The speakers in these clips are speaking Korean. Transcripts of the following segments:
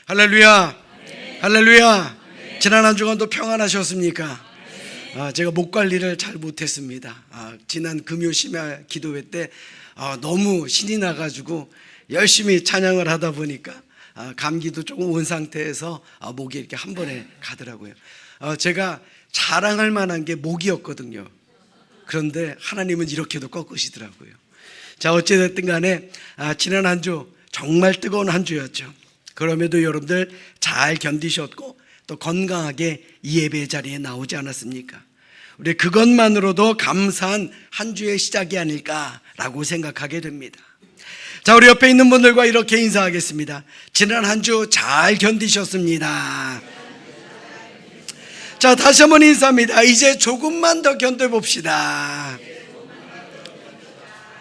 할렐루야. 할렐루야. 지난 한 주간도 평안하셨습니까? 제가 목 관리를 잘 못했습니다. 지난 금요 심야 기도회 때 너무 신이 나가지고 열심히 찬양을 하다 보니까 감기도 조금 온 상태에서 목이 이렇게 한 번에 가더라고요. 제가 자랑할 만한 게 목이었거든요. 그런데 하나님은 이렇게도 꺾으시더라고요. 자, 어찌됐든 간에 지난 한 주 정말 뜨거운 한 주였죠. 그럼에도 여러분들 잘 견디셨고 또 건강하게 이 예배 자리에 나오지 않았습니까? 우리 그것만으로도 감사한 한 주의 시작이 아닐까라고 생각하게 됩니다. 자, 우리 옆에 있는 분들과 이렇게 인사하겠습니다. 지난 한 주 잘 견디셨습니다. 자, 다시 한번 인사합니다. 이제 조금만 더 견뎌봅시다.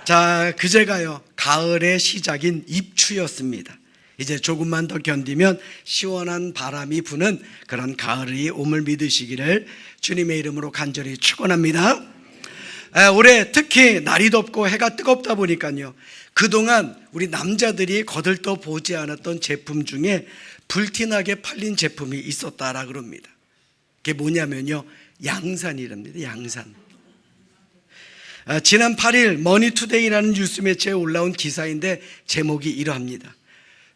자, 그제가요 가을의 시작인 입추였습니다. 이제 조금만 더 견디면 시원한 바람이 부는 그런 가을이 옴을 믿으시기를 주님의 이름으로 간절히 축원합니다. 올해 특히 날이 덥고 해가 뜨겁다 보니까요, 그동안 우리 남자들이 거들떠 보지 않았던 제품 중에 불티나게 팔린 제품이 있었다라 그럽니다. 그게 뭐냐면요, 양산이랍니다. 양산. 지난 8일 머니투데이라는 뉴스 매체에 올라온 기사인데 제목이 이러합니다.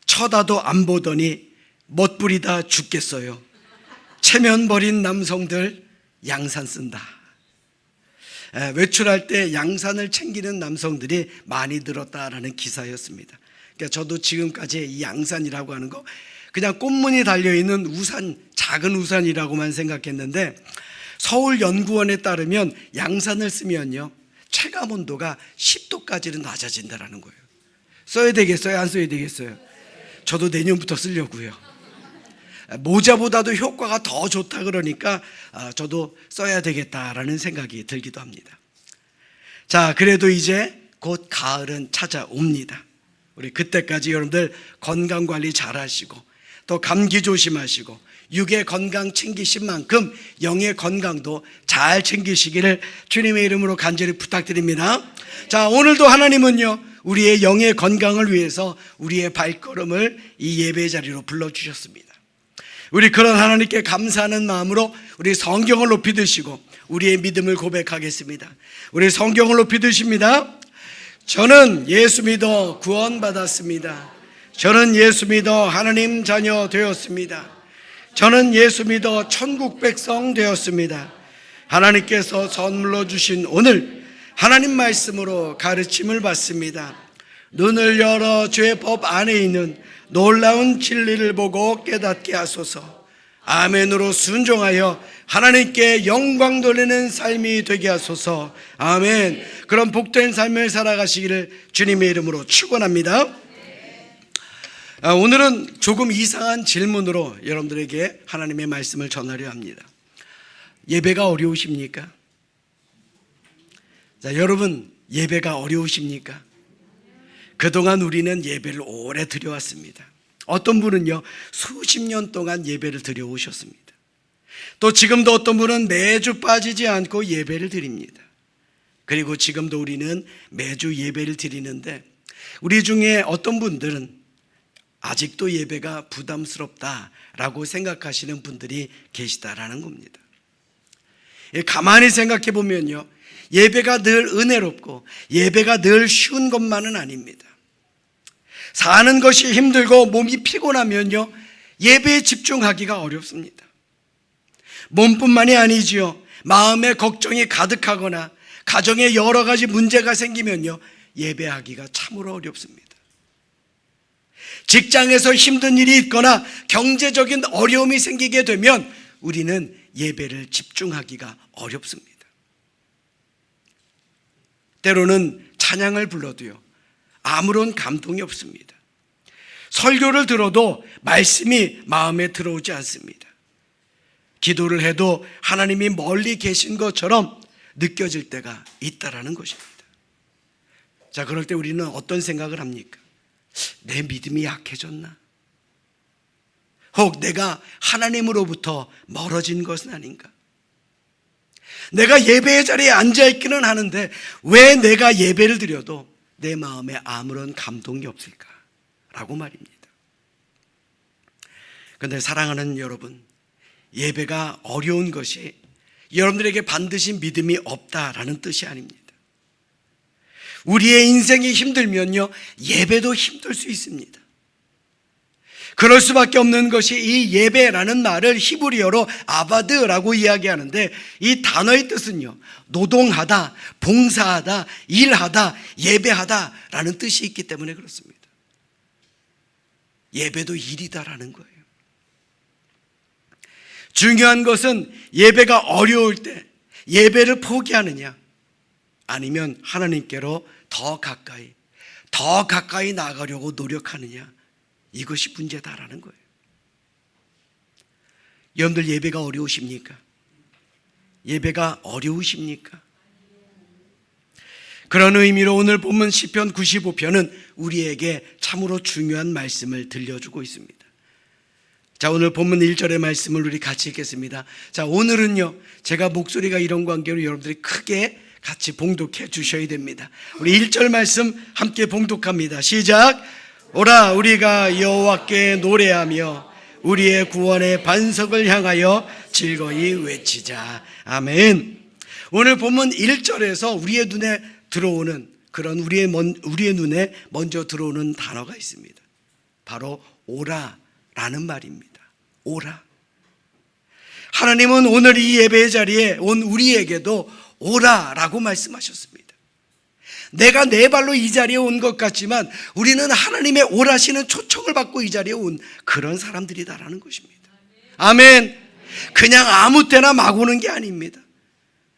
쳐다도 안 보더니 멋부리다 죽겠어요. 체면 버린 남성들 양산 쓴다. 외출할 때 양산을 챙기는 남성들이 많이 늘었다라는 기사였습니다. 그러니까 저도 지금까지 이 양산이라고 하는 거 그냥 꽃무늬 달려있는 우산, 작은 우산이라고만 생각했는데 서울연구원에 따르면 양산을 쓰면요 체감 온도가 10도까지는 낮아진다는 거예요. 써야 되겠어요? 안 써야 되겠어요? 저도 내년부터 쓰려고요. 모자보다도 효과가 더 좋다 그러니까 저도 써야 되겠다라는 생각이 들기도 합니다. 자, 그래도 이제 곧 가을은 찾아옵니다. 우리 그때까지 여러분들 건강관리 잘 하시고 또 감기 조심하시고 육의 건강 챙기신 만큼 영의 건강도 잘 챙기시기를 주님의 이름으로 간절히 부탁드립니다. 자, 오늘도 하나님은요 우리의 영의 건강을 위해서 우리의 발걸음을 이 예배 자리로 불러주셨습니다. 우리 그런 하나님께 감사하는 마음으로 우리 성경을 높이 드시고 우리의 믿음을 고백하겠습니다. 우리 성경을 높이 드십니다. 저는 예수 믿어 구원받았습니다. 저는 예수 믿어 하나님 자녀 되었습니다. 저는 예수 믿어 천국 백성 되었습니다. 하나님께서 선물로 주신 오늘 하나님 말씀으로 가르침을 받습니다. 눈을 열어 주의 법 안에 있는 놀라운 진리를 보고 깨닫게 하소서. 아멘으로 순종하여 하나님께 영광 돌리는 삶이 되게 하소서. 아멘. 그런 복된 삶을 살아가시기를 주님의 이름으로 축원합니다. 오늘은 조금 이상한 질문으로 여러분들에게 하나님의 말씀을 전하려 합니다. 예배가 어려우십니까? 자, 여러분 예배가 어려우십니까? 그동안 우리는 예배를 오래 드려왔습니다. 어떤 분은요 수십 년 동안 예배를 드려오셨습니다. 또 지금도 어떤 분은 매주 빠지지 않고 예배를 드립니다. 그리고 지금도 우리는 매주 예배를 드리는데 우리 중에 어떤 분들은 아직도 예배가 부담스럽다라고 생각하시는 분들이 계시다라는 겁니다. 가만히 생각해 보면요, 예배가 늘 은혜롭고 예배가 늘 쉬운 것만은 아닙니다. 사는 것이 힘들고 몸이 피곤하면요 예배에 집중하기가 어렵습니다. 몸뿐만이 아니지요, 마음에 걱정이 가득하거나 가정에 여러 가지 문제가 생기면요 예배하기가 참으로 어렵습니다. 직장에서 힘든 일이 있거나 경제적인 어려움이 생기게 되면 우리는 예배를 집중하기가 어렵습니다. 때로는 찬양을 불러도요 아무런 감동이 없습니다. 설교를 들어도 말씀이 마음에 들어오지 않습니다. 기도를 해도 하나님이 멀리 계신 것처럼 느껴질 때가 있다라는 것입니다. 자, 그럴 때 우리는 어떤 생각을 합니까? 내 믿음이 약해졌나? 혹 내가 하나님으로부터 멀어진 것은 아닌가? 내가 예배의 자리에 앉아있기는 하는데 왜 내가 예배를 드려도 내 마음에 아무런 감동이 없을까? 라고 말입니다. 그런데 사랑하는 여러분, 예배가 어려운 것이 여러분들에게 반드시 믿음이 없다라는 뜻이 아닙니다. 우리의 인생이 힘들면요, 예배도 힘들 수 있습니다. 그럴 수밖에 없는 것이 이 예배라는 말을 히브리어로 아바드라고 이야기하는데, 이 단어의 뜻은요, 노동하다, 봉사하다, 일하다, 예배하다라는 뜻이 있기 때문에 그렇습니다. 예배도 일이다라는 거예요. 중요한 것은 예배가 어려울 때 예배를 포기하느냐, 아니면 하나님께로 더 가까이 나아가려고 노력하느냐, 이것이 문제다라는 거예요. 여러분들 예배가 어려우십니까? 예배가 어려우십니까? 그런 의미로 오늘 본문 시편 95편은 우리에게 참으로 중요한 말씀을 들려주고 있습니다. 자, 오늘 본문 1절의 말씀을 우리 같이 읽겠습니다. 자, 오늘은요, 제가 목소리가 이런 관계로 여러분들이 크게 같이 봉독해 주셔야 됩니다. 우리 1절 말씀 함께 봉독합니다. 시작. 오라, 우리가 여호와께 노래하며 우리의 구원의 반석을 향하여 즐거이 외치자. 아멘. 오늘 본문 1절에서 우리의 눈에 들어오는 그런 우리의 눈에 먼저 들어오는 단어가 있습니다. 바로 오라라는 말입니다. 오라. 하나님은 오늘 이 예배의 자리에 온 우리에게도 오라라고 말씀하셨습니다. 내가 내 발로 이 자리에 온 것 같지만 우리는 하나님의 오라시는 초청을 받고 이 자리에 온 그런 사람들이다라는 것입니다. 아멘. 그냥 아무 때나 막 오는 게 아닙니다.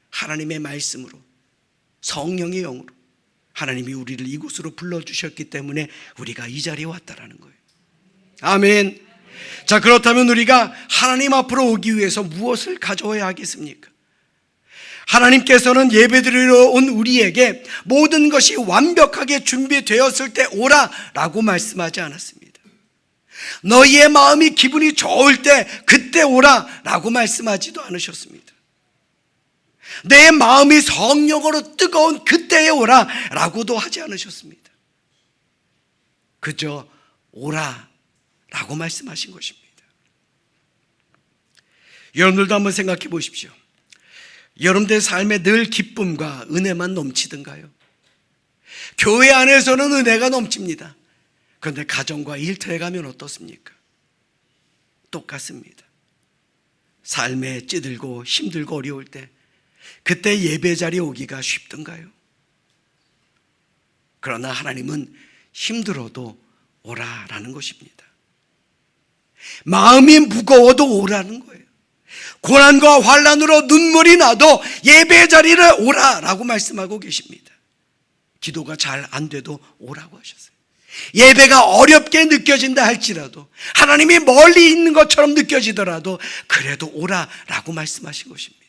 하나님의 말씀으로, 성령의 영으로 하나님이 우리를 이곳으로 불러주셨기 때문에 우리가 이 자리에 왔다라는 거예요. 아멘. 자, 그렇다면 우리가 하나님 앞으로 오기 위해서 무엇을 가져와야 하겠습니까? 하나님께서는 예배드리러 온 우리에게 모든 것이 완벽하게 준비되었을 때 오라라고 말씀하지 않았습니다. 너희의 마음이 기분이 좋을 때 그때 오라라고 말씀하지도 않으셨습니다. 내 마음이 성령으로 뜨거운 그때에 오라라고도 하지 않으셨습니다. 그저 오라라고 말씀하신 것입니다. 여러분들도 한번 생각해 보십시오. 여러분들의 삶에 늘 기쁨과 은혜만 넘치던가요? 교회 안에서는 은혜가 넘칩니다. 그런데 가정과 일터에 가면 어떻습니까? 똑같습니다. 삶에 찌들고 힘들고 어려울 때 그때 예배 자리에 오기가 쉽던가요? 그러나 하나님은 힘들어도 오라라는 것입니다. 마음이 무거워도 오라는 거예요. 고난과 환난으로 눈물이 나도 예배 자리를 오라라고 말씀하고 계십니다. 기도가 잘 안 돼도 오라고 하셨어요. 예배가 어렵게 느껴진다 할지라도, 하나님이 멀리 있는 것처럼 느껴지더라도 그래도 오라라고 말씀하신 것입니다.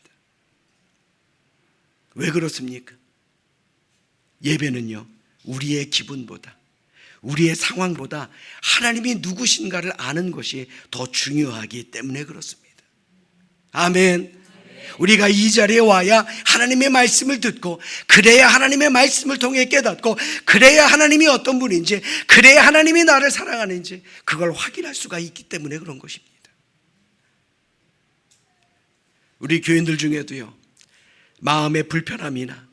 왜 그렇습니까? 예배는요, 우리의 기분보다, 우리의 상황보다 하나님이 누구신가를 아는 것이 더 중요하기 때문에 그렇습니다. 아멘. 우리가 이 자리에 와야 하나님의 말씀을 듣고, 그래야 하나님의 말씀을 통해 깨닫고, 그래야 하나님이 어떤 분인지, 그래야 하나님이 나를 사랑하는지 그걸 확인할 수가 있기 때문에 그런 것입니다. 우리 교인들 중에도요, 마음의 불편함이나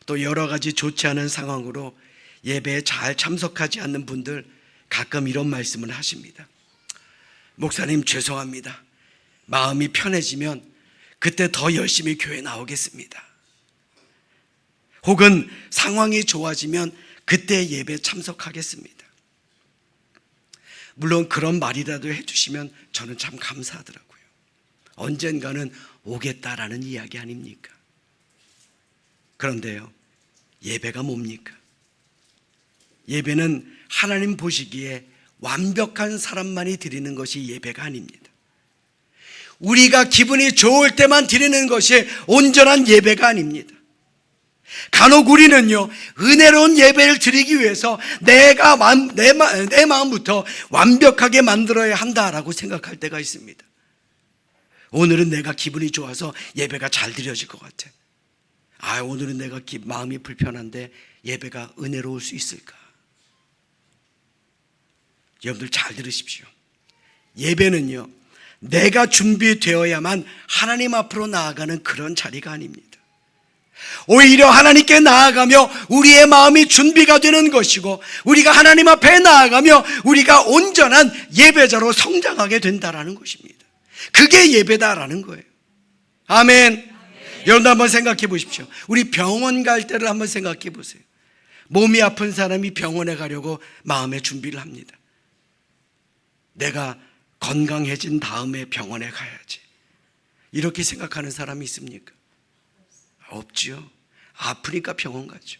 또 여러 가지 좋지 않은 상황으로 예배에 잘 참석하지 않는 분들 가끔 이런 말씀을 하십니다. 목사님, 죄송합니다. 마음이 편해지면 그때 더 열심히 교회 나오겠습니다. 혹은 상황이 좋아지면 그때 예배 참석하겠습니다. 물론 그런 말이라도 해주시면 저는 참 감사하더라고요. 언젠가는 오겠다라는 이야기 아닙니까? 그런데요, 예배가 뭡니까? 예배는 하나님 보시기에 완벽한 사람만이 드리는 것이 예배가 아닙니다. 우리가 기분이 좋을 때만 드리는 것이 온전한 예배가 아닙니다. 간혹 우리는요, 은혜로운 예배를 드리기 위해서 내 마음부터 완벽하게 만들어야 한다라고 생각할 때가 있습니다. 오늘은 내가 기분이 좋아서 예배가 잘 드려질 것 같아. 오늘은 내가 마음이 불편한데 예배가 은혜로울 수 있을까? 여러분들 잘 들으십시오. 예배는요, 내가 준비되어야만 하나님 앞으로 나아가는 그런 자리가 아닙니다. 오히려 하나님께 나아가며 우리의 마음이 준비가 되는 것이고, 우리가 하나님 앞에 나아가며 우리가 온전한 예배자로 성장하게 된다라는 것입니다. 그게 예배다라는 거예요. 아멘. 여러분 한번 생각해 보십시오. 우리 병원 갈 때를 한번 생각해 보세요. 몸이 아픈 사람이 병원에 가려고 마음의 준비를 합니다. 내가 건강해진 다음에 병원에 가야지, 이렇게 생각하는 사람이 있습니까? 없지요. 아프니까 병원 가죠.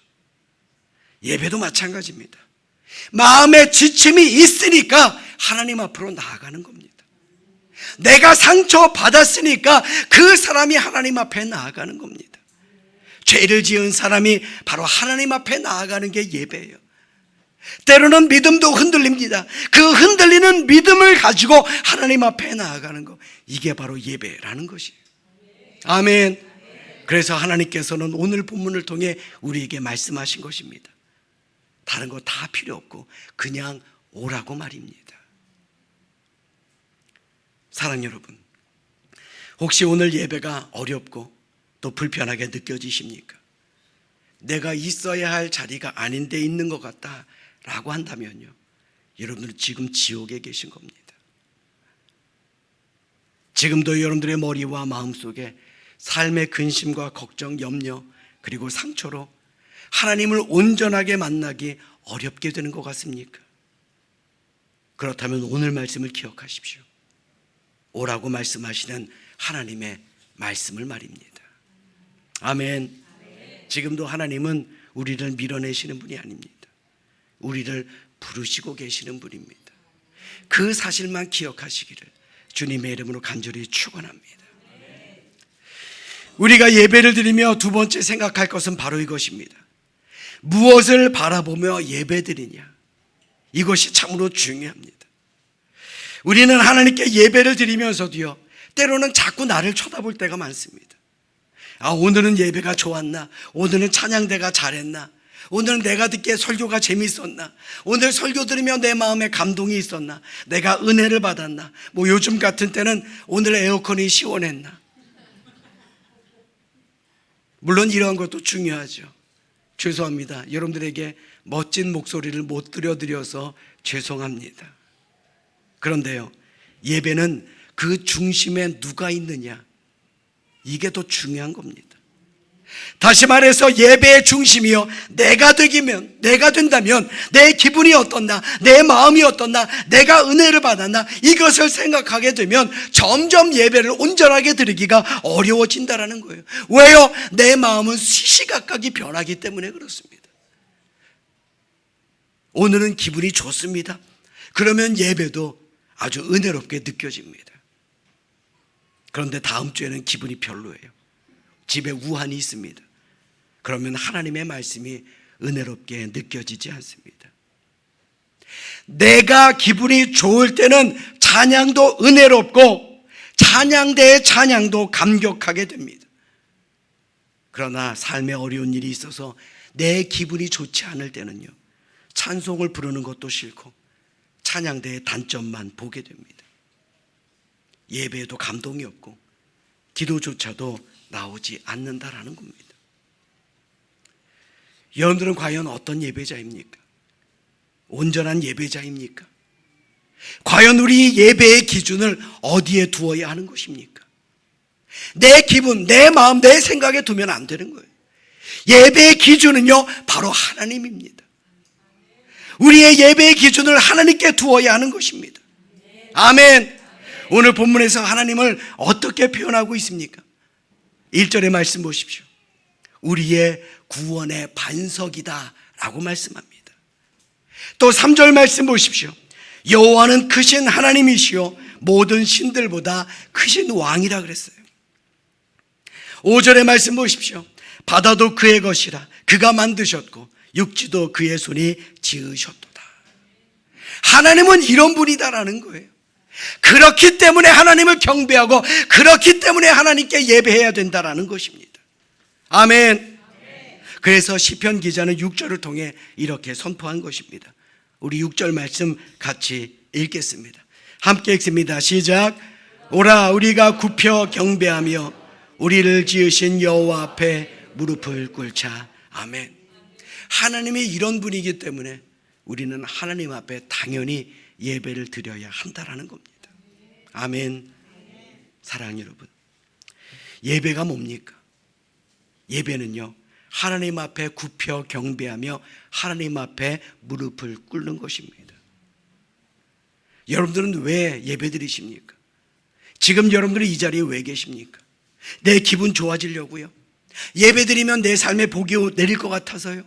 예배도 마찬가지입니다. 마음에 지침이 있으니까 하나님 앞으로 나아가는 겁니다. 내가 상처받았으니까 그 사람이 하나님 앞에 나아가는 겁니다. 죄를 지은 사람이 바로 하나님 앞에 나아가는 게 예배예요. 때로는 믿음도 흔들립니다. 그 흔들리는 믿음을 가지고 하나님 앞에 나아가는 거, 이게 바로 예배라는 것이에요. 아멘. 그래서 하나님께서는 오늘 본문을 통해 우리에게 말씀하신 것입니다. 다른 거 다 필요 없고 그냥 오라고 말입니다. 사랑 여러분, 혹시 오늘 예배가 어렵고 또 불편하게 느껴지십니까? 내가 있어야 할 자리가 아닌 데 있는 것 같다 라고 한다면요, 여러분들은 지금 지옥에 계신 겁니다. 지금도 여러분들의 머리와 마음속에 삶의 근심과 걱정, 염려, 그리고 상처로 하나님을 온전하게 만나기 어렵게 되는 것 같습니까? 그렇다면 오늘 말씀을 기억하십시오. 오라고 말씀하시는 하나님의 말씀을 말입니다. 아멘. 지금도 하나님은 우리를 밀어내시는 분이 아닙니다. 우리를 부르시고 계시는 분입니다. 그 사실만 기억하시기를 주님의 이름으로 간절히 축원합니다. 우리가 예배를 드리며 두 번째 생각할 것은 바로 이것입니다. 무엇을 바라보며 예배드리냐, 이것이 참으로 중요합니다. 우리는 하나님께 예배를 드리면서도요, 때로는 자꾸 나를 쳐다볼 때가 많습니다. 오늘은 예배가 좋았나? 오늘은 찬양대가 잘했나? 오늘은 내가 듣기에 설교가 재밌었나? 오늘 설교 들으며 내 마음에 감동이 있었나? 내가 은혜를 받았나? 요즘 같은 때는 오늘 에어컨이 시원했나? 물론 이러한 것도 중요하죠. 죄송합니다. 여러분들에게 멋진 목소리를 못 들려드려서 죄송합니다. 그런데요, 예배는 그 중심에 누가 있느냐, 이게 더 중요한 겁니다. 다시 말해서 예배의 중심이요, 내가 된다면 내 기분이 어떻나, 내 마음이 어떻나, 내가 은혜를 받았나, 이것을 생각하게 되면 점점 예배를 온전하게 드리기가 어려워진다라는 거예요. 왜요? 내 마음은 시시각각이 변하기 때문에 그렇습니다. 오늘은 기분이 좋습니다. 그러면 예배도 아주 은혜롭게 느껴집니다. 그런데 다음 주에는 기분이 별로예요. 집에 우환이 있습니다. 그러면 하나님의 말씀이 은혜롭게 느껴지지 않습니다. 내가 기분이 좋을 때는 찬양도 은혜롭고 찬양대의 찬양도 감격하게 됩니다. 그러나 삶에 어려운 일이 있어서 내 기분이 좋지 않을 때는요, 찬송을 부르는 것도 싫고 찬양대의 단점만 보게 됩니다. 예배에도 감동이 없고 기도조차도 나오지 않는다라는 겁니다. 여러분들은 과연 어떤 예배자입니까? 온전한 예배자입니까? 과연 우리 예배의 기준을 어디에 두어야 하는 것입니까? 내 기분, 내 마음, 내 생각에 두면 안 되는 거예요. 예배의 기준은요, 바로 하나님입니다. 우리의 예배의 기준을 하나님께 두어야 하는 것입니다. 아멘. 오늘 본문에서 하나님을 어떻게 표현하고 있습니까? 1절의 말씀 보십시오. 우리의 구원의 반석이다 라고 말씀합니다. 또 3절 말씀 보십시오. 여호와는 크신 하나님이시요 모든 신들보다 크신 왕이라 그랬어요. 5절의 말씀 보십시오. 바다도 그의 것이라 그가 만드셨고 육지도 그의 손이 지으셨도다. 하나님은 이런 분이다라는 거예요. 그렇기 때문에 하나님을 경배하고 그렇기 때문에 하나님께 예배해야 된다라는 것입니다. 아멘. 그래서 시편 기자는 6절을 통해 이렇게 선포한 것입니다. 우리 6절 말씀 같이 읽겠습니다. 함께 읽습니다. 시작. 오라 우리가 굽혀 경배하며 우리를 지으신 여호와 앞에 무릎을 꿇자. 아멘. 하나님이 이런 분이기 때문에 우리는 하나님 앞에 당연히 예배를 드려야 한다라는 겁니다. 아멘. 사랑하는 여러분, 예배가 뭡니까? 예배는요, 하나님 앞에 굽혀 경배하며 하나님 앞에 무릎을 꿇는 것입니다. 여러분들은 왜 예배 드리십니까? 지금 여러분들이 이 자리에 왜 계십니까? 내 기분 좋아지려고요? 예배 드리면 내 삶에 복이 내릴 것 같아서요?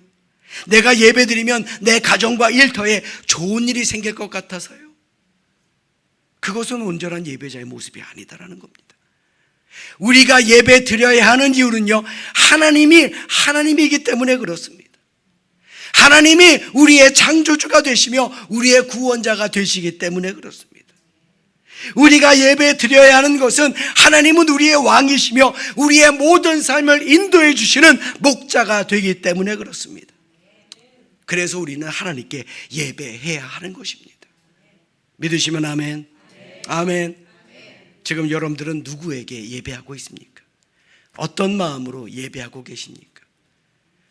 내가 예배 드리면 내 가정과 일터에 좋은 일이 생길 것 같아서요? 그것은 온전한 예배자의 모습이 아니다라는 겁니다. 우리가 예배 드려야 하는 이유는요, 하나님이기 때문에 그렇습니다. 하나님이 우리의 창조주가 되시며 우리의 구원자가 되시기 때문에 그렇습니다. 우리가 예배 드려야 하는 것은 하나님은 우리의 왕이시며 우리의 모든 삶을 인도해 주시는 목자가 되기 때문에 그렇습니다. 그래서 우리는 하나님께 예배해야 하는 것입니다. 믿으시면 아멘. 아멘. 지금 여러분들은 누구에게 예배하고 있습니까? 어떤 마음으로 예배하고 계십니까?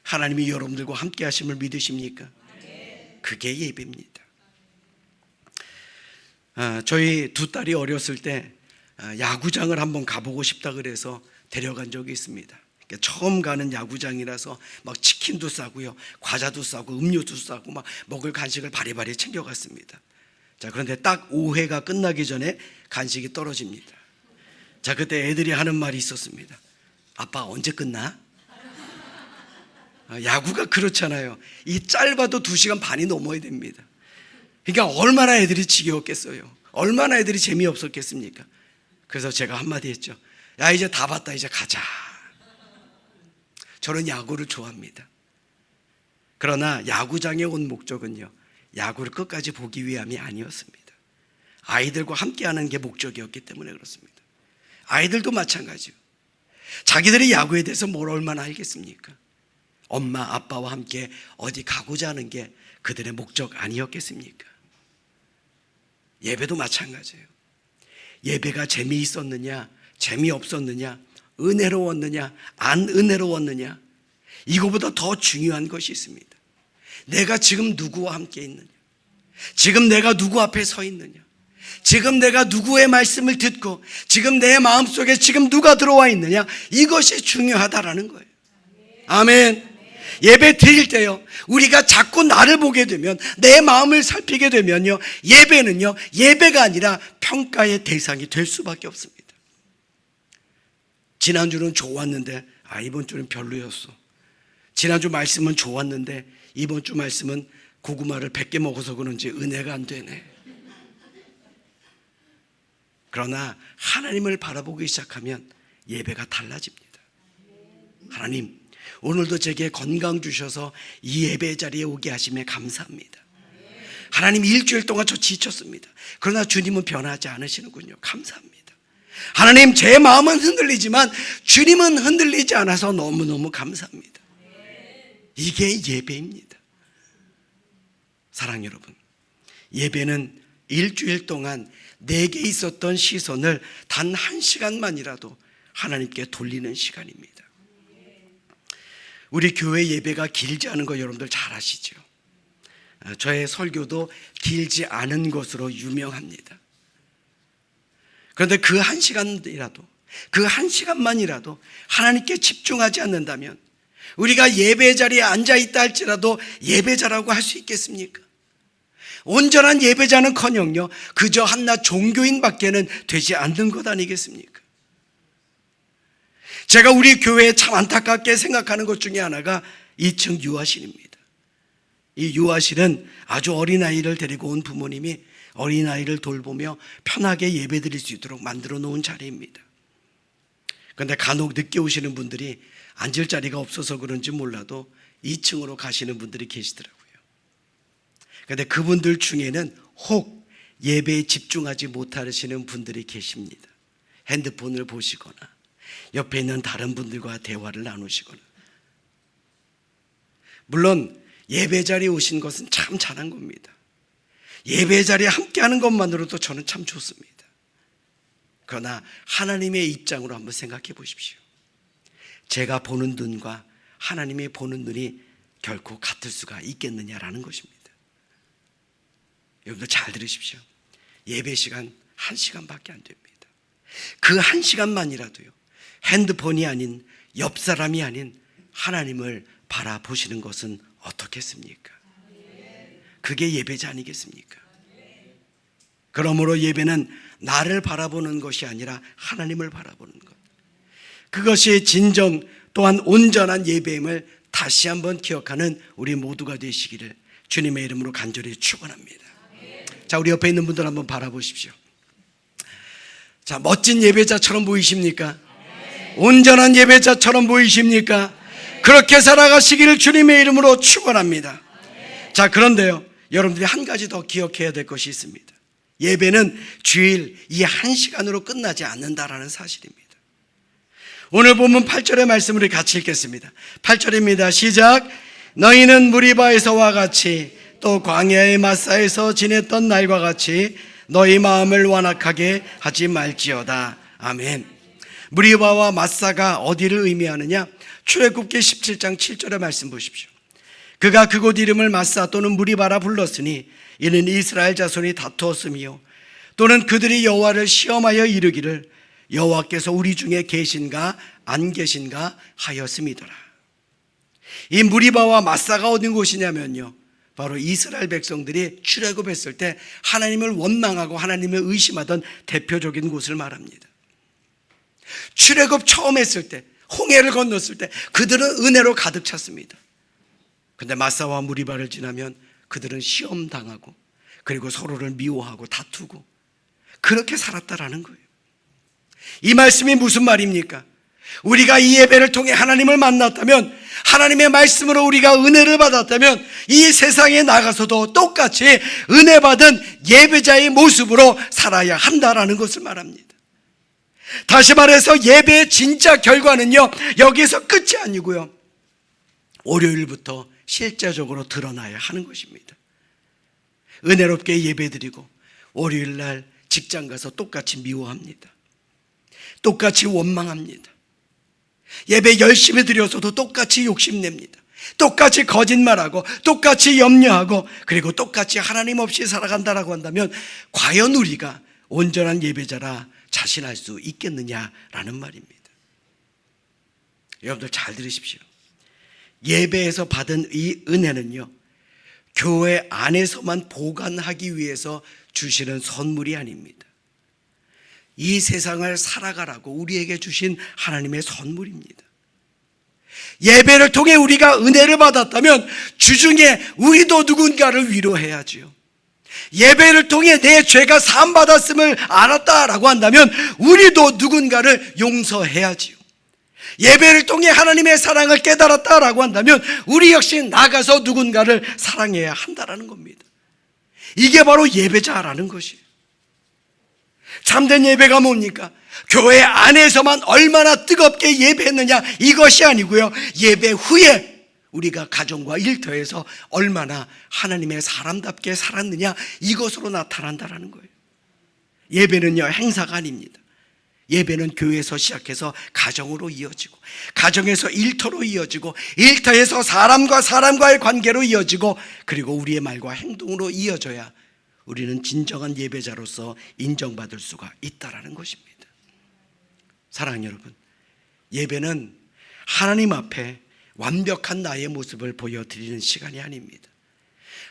하나님이 여러분들과 함께 하심을 믿으십니까? 그게 예배입니다. 저희 두 딸이 어렸을 때 야구장을 한번 가보고 싶다 그래서 데려간 적이 있습니다. 처음 가는 야구장이라서 막 치킨도 싸고요, 과자도 싸고 음료도 싸고 막 먹을 간식을 바리바리 챙겨갔습니다. 자, 그런데 딱 5회가 끝나기 전에 간식이 떨어집니다. 자, 그때 애들이 하는 말이 있었습니다. 아빠 언제 끝나? 야구가 그렇잖아요. 이 짧아도 2시간 반이 넘어야 됩니다. 그러니까 얼마나 애들이 지겨웠겠어요. 얼마나 애들이 재미없었겠습니까? 그래서 제가 한마디 했죠. 야, 이제 다 봤다, 이제 가자. 저는 야구를 좋아합니다. 그러나 야구장에 온 목적은요, 야구를 끝까지 보기 위함이 아니었습니다. 아이들과 함께하는 게 목적이었기 때문에 그렇습니다. 아이들도 마찬가지요. 자기들이 야구에 대해서 뭘 얼마나 알겠습니까? 엄마 아빠와 함께 어디 가고자 하는 게 그들의 목적 아니었겠습니까? 예배도 마찬가지예요. 예배가 재미있었느냐 재미없었느냐, 은혜로웠느냐 안 은혜로웠느냐, 이거보다 더 중요한 것이 있습니다. 내가 지금 누구와 함께 있느냐, 지금 내가 누구 앞에 서 있느냐, 지금 내가 누구의 말씀을 듣고 지금 내 마음속에 지금 누가 들어와 있느냐, 이것이 중요하다라는 거예요. 아멘. 예배 드릴 때요, 우리가 자꾸 나를 보게 되면, 내 마음을 살피게 되면요, 예배는요, 예배가 아니라 평가의 대상이 될 수밖에 없습니다. 지난주는 좋았는데 이번 주는 별로였어. 지난주 말씀은 좋았는데 이번 주 말씀은 고구마를 100개 먹어서 그런지 은혜가 안 되네. 그러나 하나님을 바라보기 시작하면 예배가 달라집니다. 하나님, 오늘도 제게 건강 주셔서 이 예배 자리에 오게 하심에 감사합니다. 하나님, 일주일 동안 저 지쳤습니다. 그러나 주님은 변하지 않으시는군요. 감사합니다. 하나님, 제 마음은 흔들리지만 주님은 흔들리지 않아서 너무너무 감사합니다. 이게 예배입니다. 사랑 여러분, 예배는 일주일 동안 내게 있었던 시선을 단 1시간만이라도 하나님께 돌리는 시간입니다. 우리 교회 예배가 길지 않은 거 여러분들 잘 아시죠? 저의 설교도 길지 않은 것으로 유명합니다. 그런데 그 1시간이라도, 그 1시간만이라도 하나님께 집중하지 않는다면 우리가 예배 자리에 앉아있다 할지라도 예배자라고 할 수 있겠습니까? 온전한 예배자는커녕요, 그저 한낱 종교인 밖에는 되지 않는 것 아니겠습니까? 제가 우리 교회에 참 안타깝게 생각하는 것 중에 하나가 2층 유아실입니다. 이 유아실은 아주 어린아이를 데리고 온 부모님이 어린아이를 돌보며 편하게 예배드릴 수 있도록 만들어 놓은 자리입니다. 그런데 간혹 늦게 오시는 분들이 앉을 자리가 없어서 그런지 몰라도 2층으로 가시는 분들이 계시더라고요. 그런데 그분들 중에는 혹 예배에 집중하지 못하시는 분들이 계십니다. 핸드폰을 보시거나 옆에 있는 다른 분들과 대화를 나누시거나. 물론 예배 자리에 오신 것은 참 잘한 겁니다. 예배 자리에 함께하는 것만으로도 저는 참 좋습니다. 그러나 하나님의 입장으로 한번 생각해 보십시오. 제가 보는 눈과 하나님의 보는 눈이 결코 같을 수가 있겠느냐라는 것입니다. 여러분들 잘 들으십시오. 예배 시간 1시간밖에 안 됩니다. 그 1시간만이라도요, 핸드폰이 아닌, 옆 사람이 아닌 하나님을 바라보시는 것은 어떻겠습니까? 그게 예배자 아니겠습니까? 그러므로 예배는 나를 바라보는 것이 아니라 하나님을 바라보는 것, 그것이 진정 또한 온전한 예배임을 다시 한번 기억하는 우리 모두가 되시기를 주님의 이름으로 간절히 축원합니다. 자, 우리 옆에 있는 분들 한번 바라보십시오. 자, 멋진 예배자처럼 보이십니까? 온전한 예배자처럼 보이십니까? 그렇게 살아가시기를 주님의 이름으로 축원합니다. 자, 그런데요, 여러분들이 한 가지 더 기억해야 될 것이 있습니다. 예배는 주일 이 1시간으로 끝나지 않는다라는 사실입니다. 오늘 본문 8절의 말씀을 같이 읽겠습니다. 8절입니다. 시작. 너희는 무리바에서와 같이 또 광야의 마사에서 지냈던 날과 같이 너희 마음을 완악하게 하지 말지어다. 아멘. 무리바와 마사가 어디를 의미하느냐? 출애굽기 17장 7절의 말씀 보십시오. 그가 그곳 이름을 마사 또는 무리바라 불렀으니 이는 이스라엘 자손이 다투었으며 또는 그들이 여호와를 시험하여 이르기를 여호와께서 우리 중에 계신가 안 계신가 하였음이더라. 이 무리바와 마사가 어디 곳이냐면요, 바로 이스라엘 백성들이 출애굽했을 때 하나님을 원망하고 하나님을 의심하던 대표적인 곳을 말합니다. 출애굽 처음 했을 때, 홍해를 건넜을 때 그들은 은혜로 가득 찼습니다. 근데 마사와 무리바를 지나면 그들은 시험당하고 그리고 서로를 미워하고 다투고 그렇게 살았다라는 거예요. 이 말씀이 무슨 말입니까? 우리가 이 예배를 통해 하나님을 만났다면, 하나님의 말씀으로 우리가 은혜를 받았다면 이 세상에 나가서도 똑같이 은혜 받은 예배자의 모습으로 살아야 한다라는 것을 말합니다. 다시 말해서 예배의 진짜 결과는요, 여기서 끝이 아니고요, 월요일부터 실제적으로 드러나야 하는 것입니다. 은혜롭게 예배드리고 월요일날 직장 가서 똑같이 미워합니다. 똑같이 원망합니다. 예배 열심히 드려서도 똑같이 욕심냅니다. 똑같이 거짓말하고 똑같이 염려하고 그리고 똑같이 하나님 없이 살아간다라고 한다면 과연 우리가 온전한 예배자라 자신할 수 있겠느냐라는 말입니다. 여러분들 잘 들으십시오. 예배에서 받은 이 은혜는요, 교회 안에서만 보관하기 위해서 주시는 선물이 아닙니다. 이 세상을 살아가라고 우리에게 주신 하나님의 선물입니다. 예배를 통해 우리가 은혜를 받았다면 주중에 우리도 누군가를 위로해야지요. 예배를 통해 내 죄가 사함받았음을 알았다라고 한다면 우리도 누군가를 용서해야지요. 예배를 통해 하나님의 사랑을 깨달았다라고 한다면 우리 역시 나가서 누군가를 사랑해야 한다라는 겁니다. 이게 바로 예배자라는 것이에요. 참된 예배가 뭡니까? 교회 안에서만 얼마나 뜨겁게 예배했느냐, 이것이 아니고요, 예배 후에 우리가 가정과 일터에서 얼마나 하나님의 사람답게 살았느냐, 이것으로 나타난다라는 거예요. 예배는요, 행사가 아닙니다. 예배는 교회에서 시작해서 가정으로 이어지고, 가정에서 일터로 이어지고, 일터에서 사람과 사람과의 관계로 이어지고, 그리고 우리의 말과 행동으로 이어져야 우리는 진정한 예배자로서 인정받을 수가 있다라는 것입니다. 사랑하는 여러분, 예배는 하나님 앞에 완벽한 나의 모습을 보여드리는 시간이 아닙니다.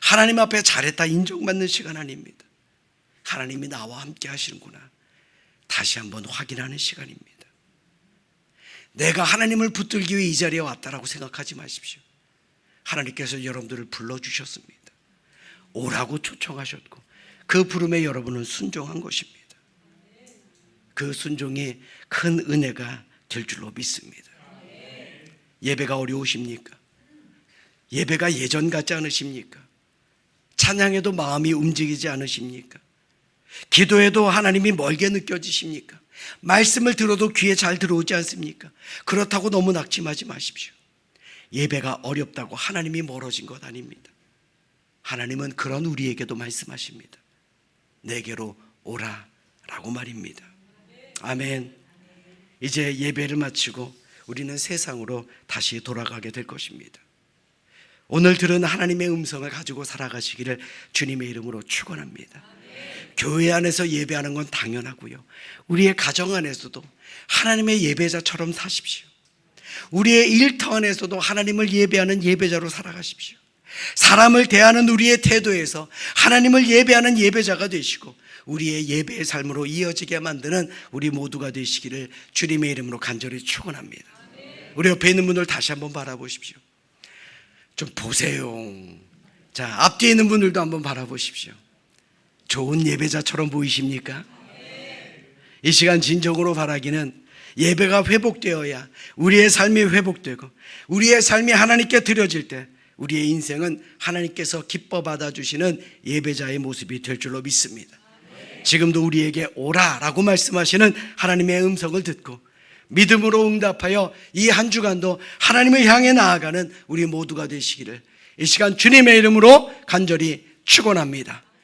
하나님 앞에 잘했다 인정받는 시간 아닙니다. 하나님이 나와 함께 하시는구나 다시 한번 확인하는 시간입니다. 내가 하나님을 붙들기 위해 이 자리에 왔다라고 생각하지 마십시오. 하나님께서 여러분들을 불러주셨습니다. 오라고 초청하셨고 그 부름에 여러분은 순종한 것입니다. 그 순종이 큰 은혜가 될 줄로 믿습니다. 예배가 어려우십니까? 예배가 예전 같지 않으십니까? 찬양에도 마음이 움직이지 않으십니까? 기도해도 하나님이 멀게 느껴지십니까? 말씀을 들어도 귀에 잘 들어오지 않습니까? 그렇다고 너무 낙심하지 마십시오. 예배가 어렵다고 하나님이 멀어진 것 아닙니다. 하나님은 그런 우리에게도 말씀하십니다. 내게로 오라 라고 말입니다. 아멘. 이제 예배를 마치고 우리는 세상으로 다시 돌아가게 될 것입니다. 오늘 들은 하나님의 음성을 가지고 살아가시기를 주님의 이름으로 축원합니다. 교회 안에서 예배하는 건 당연하고요, 우리의 가정 안에서도 하나님의 예배자처럼 사십시오. 우리의 일터 안에서도 하나님을 예배하는 예배자로 살아가십시오. 사람을 대하는 우리의 태도에서 하나님을 예배하는 예배자가 되시고 우리의 예배의 삶으로 이어지게 만드는 우리 모두가 되시기를 주님의 이름으로 간절히 축원합니다. 우리 옆에 있는 분들 다시 한번 바라보십시오. 좀 보세요. 자, 앞뒤에 있는 분들도 한번 바라보십시오. 좋은 예배자처럼 보이십니까? 이 시간 진정으로 바라기는 예배가 회복되어야 우리의 삶이 회복되고 우리의 삶이 하나님께 드려질 때 우리의 인생은 하나님께서 기뻐 받아주시는 예배자의 모습이 될 줄로 믿습니다. 지금도 우리에게 오라라고 말씀하시는 하나님의 음성을 듣고 믿음으로 응답하여 이 한 주간도 하나님을 향해 나아가는 우리 모두가 되시기를 이 시간 주님의 이름으로 간절히 축원합니다.